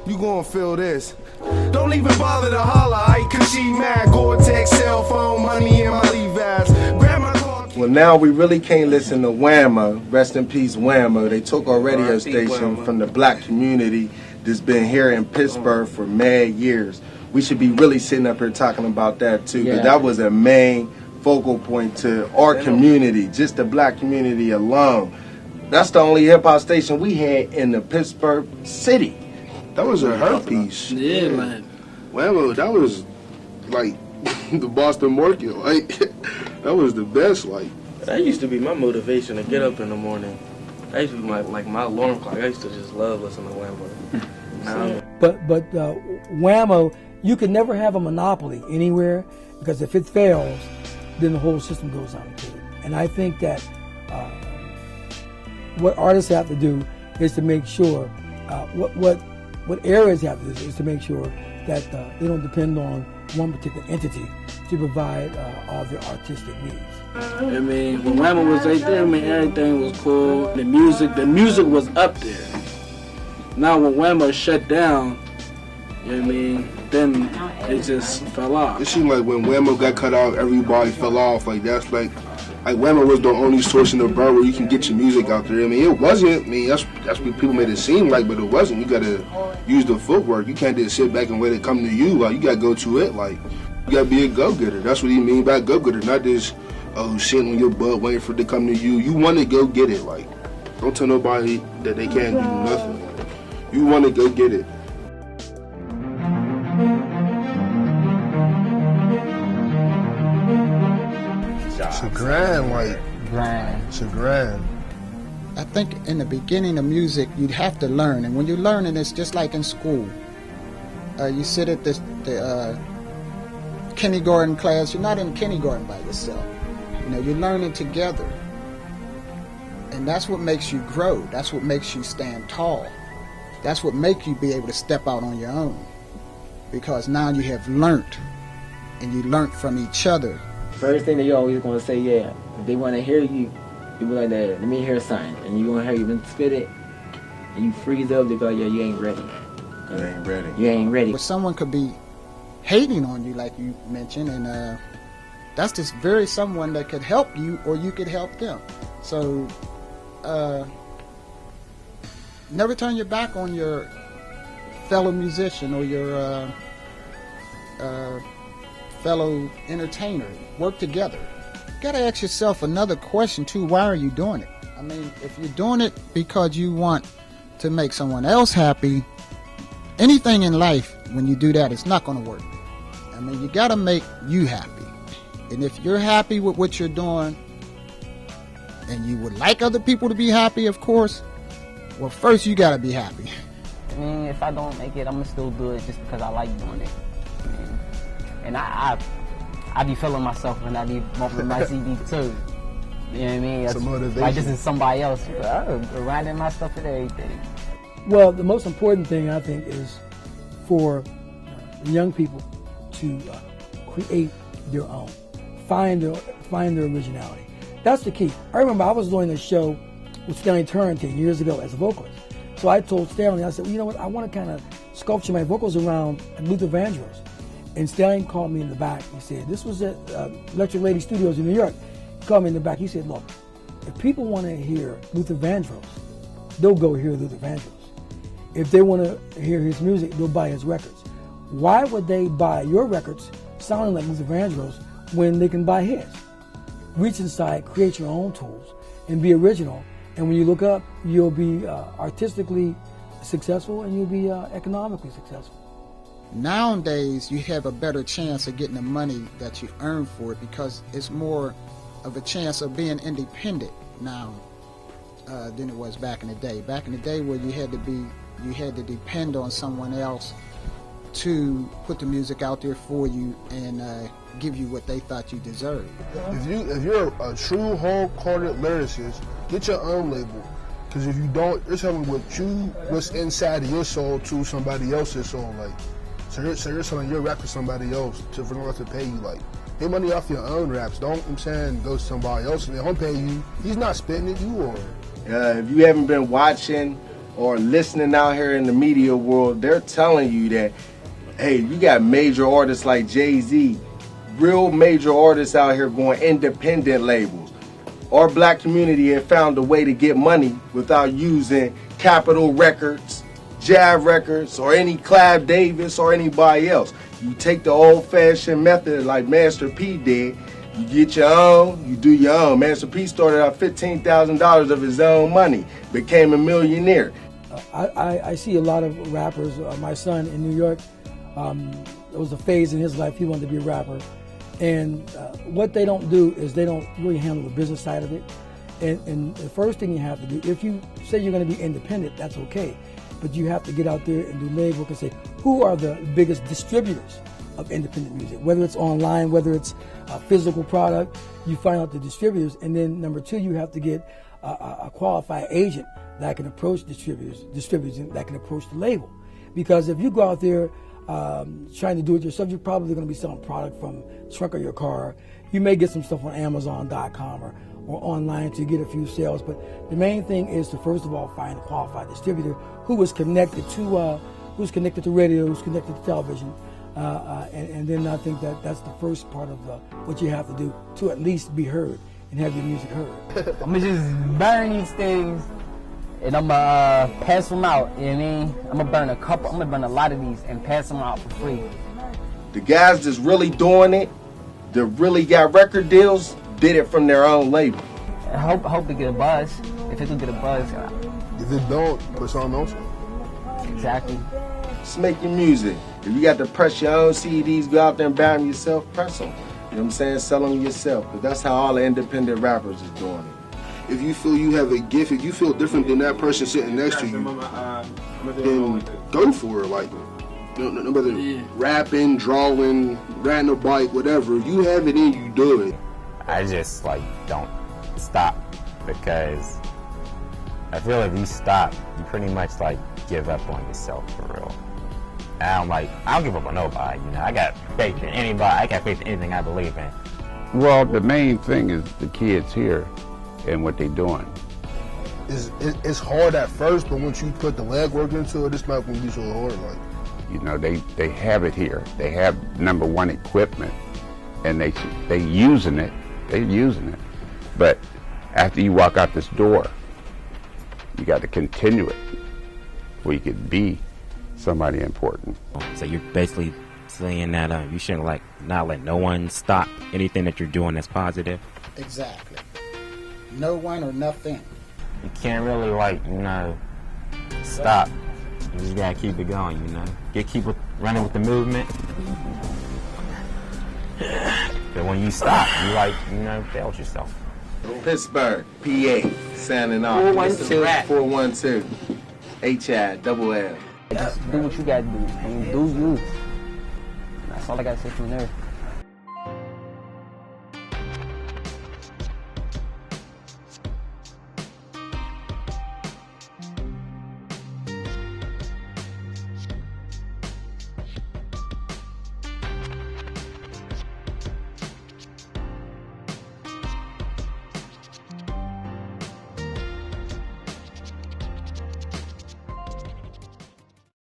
you gonna feel this. Don't even bother to holler, I cause she mad. Gore-Tex, cell phone, money in my Levi's. Grab my car. Well, now we really can't listen to Whammo. Rest in peace, Whammo. They took our radio station from the black community that's been here in Pittsburgh for mad years. We should be really sitting up here talking about that too, because that was a main focal point to our community, just the black community alone. That's the only hip-hop station we had in the Pittsburgh city. That was a herpes. Yeah, man. Whammo, that was like the Boston Market. Like, that was the best. Like, that used to be my motivation to get up in the morning. That used to be my alarm clock. I used to just love listening to Whammo. But Whammo, you can never have a monopoly anywhere, because if it fails, then the whole system goes out too. And I think that what artists have to do is to make sure what areas have to do is to make sure that they don't depend on one particular entity to provide all their artistic needs. I mean, when Whammo was right there, I mean, everything was cool. The music was up there. Now when Whammo shut down, you know what I mean, then it just fell off. It seemed like when Whammo got cut out, everybody fell off. Like, that's like Whammo was the only source in the borough where you can get your music out there. I mean, it wasn't. I mean, that's what people made it seem like, but it wasn't. You gotta use the footwork. You can't just sit back and wait it come to you. Like, you gotta go to it. Like, you gotta be a go-getter. That's what he mean by go-getter, not just sitting on your butt waiting for it to come to you. You want to go get it. Like, don't tell nobody that they can't do nothing. You want to go get it. It's a grand. It's a grand. I think in the beginning of music, you'd have to learn. And when you're learning, it's just like in school. You sit at the kindergarten class. You're not in kindergarten by yourself. You know, you're learning together. And that's what makes you grow. That's what makes you stand tall. That's what makes you be able to step out on your own. Because now you have learned. And you learned from each other. First thing that you're always going to say, yeah, if they want to hear you, you be like that, let me hear something. And you're going to hear you spit it, and you freeze up, they be like, yeah, you ain't ready. You ain't ready. You ain't ready. But someone could be hating on you, like you mentioned, and that's just very someone that could help you, or you could help them. So, never turn your back on your fellow musician or your fellow entertainer. Work together. You gotta ask yourself another question too. Why are you doing it? I mean, if you're doing it because you want to make someone else happy, anything in life, when you do that, it's not gonna work. I mean, you gotta make you happy. And if you're happy with what you're doing, and you would like other people to be happy, of course, well, first you gotta be happy. I mean, if I don't make it, I'm gonna still do it just because I like doing it. And I be feeling myself when I be bumping my CD too. You know what I mean? It's a motivation. Like this is somebody else. Writing my stuff and everything. Well, the most important thing, I think, is for young people to create their own, find their originality. That's the key. I remember I was doing a show with Stanley Turrentine years ago as a vocalist. So I told Stanley, I said, well, you know what, I want to kind of sculpture my vocals around Luther Vandross. And Stanley called me in the back. He said, this was at Electric Lady Studios in New York. He called me in the back. He said, look, if people want to hear Luther Vandross, they'll go hear Luther Vandross. If they want to hear his music, they'll buy his records. Why would they buy your records sounding like Luther Vandross when they can buy his? Reach inside, create your own tools, and be original. And when you look up, you'll be artistically successful and you'll be economically successful. Nowadays, you have a better chance of getting the money that you earn for it because it's more of a chance of being independent now than it was back in the day. Back in the day, where you had to depend on someone else to put the music out there for you and give you what they thought you deserved. If you're a true wholehearted lyricist, get your own label. Because if you don't, you're telling what's inside of your soul to somebody else's soul. Like, so you're selling your rap to somebody else for them to pay you. Like, pay money off your own raps. Don't, I'm saying, go to somebody else and they'll pay you. He's not spitting it, you are. If you haven't been watching or listening out here in the media world, they're telling you that, hey, you got major artists like Jay-Z, real major artists out here going independent labels. Our black community had found a way to get money without using Capitol Records, Jab Records, or any Clive Davis or anybody else. You take the old-fashioned method like Master P did. You get your own, you do your own. Master P started out $15,000 of his own money, became a millionaire. I see a lot of rappers. My son in New York, there was a phase in his life he wanted to be a rapper. And what they don't do is they don't really handle the business side of it. And the first thing you have to do, if you say you're going to be independent, that's okay. But you have to get out there and do label and say, who are the biggest distributors of independent music? Whether it's online, whether it's a physical product, you find out the distributors. And then number two, you have to get a qualified agent that can approach distributors that can approach the label. Because if you go out there trying to do it yourself, you're probably going to be selling product from the trunk of your car. You may get some stuff on Amazon.com or online to get a few sales, but the main thing is to first of all find a qualified distributor who is connected to radio, who's connected to television, and then I think that's the first part of what you have to do to at least be heard and have your music heard. I'm gonna just burn these things and I'm gonna pass them out. You know what I mean? I'm gonna burn a lot of these and pass them out for free. The guys that's really doing it, that really got record deals, did it from their own label. I hope to get a buzz. If it could get a buzz. If it don't, put something else. Exactly. Just make your music. If you got to press your own CDs, go out there and buy them yourself, press them. You know what I'm saying? Sell them yourself. But that's how all the independent rappers is doing it. If you feel you have a gift, if you feel different than that person sitting next to you, then go for it. Like, no matter rapping, drawing, riding a bike, whatever. If you have it in you, do it. I just don't stop, because I feel if you stop, you pretty much give up on yourself for real. And I don't give up on nobody, you know. I got faith in anybody. I got faith in anything I believe in. Well, the main thing is the kids here and what they're doing. It's hard at first, but once you put the legwork into it, it's not going to be so hard. You know, they have it here. They have #1 equipment, and they using it. They're using it. But after you walk out this door, you got to continue it where you could be somebody important. So you're basically saying that you shouldn't not let no one stop anything that you're doing that's positive? Exactly. No one or nothing. You can't really stop. You just gotta keep it going, you know. Keep running with the movement. But when you stop, you failed yourself. Pittsburgh, PA, signing off. 412. HI, double L. Just do what you gotta do. I mean, do you. That's all I gotta say from there.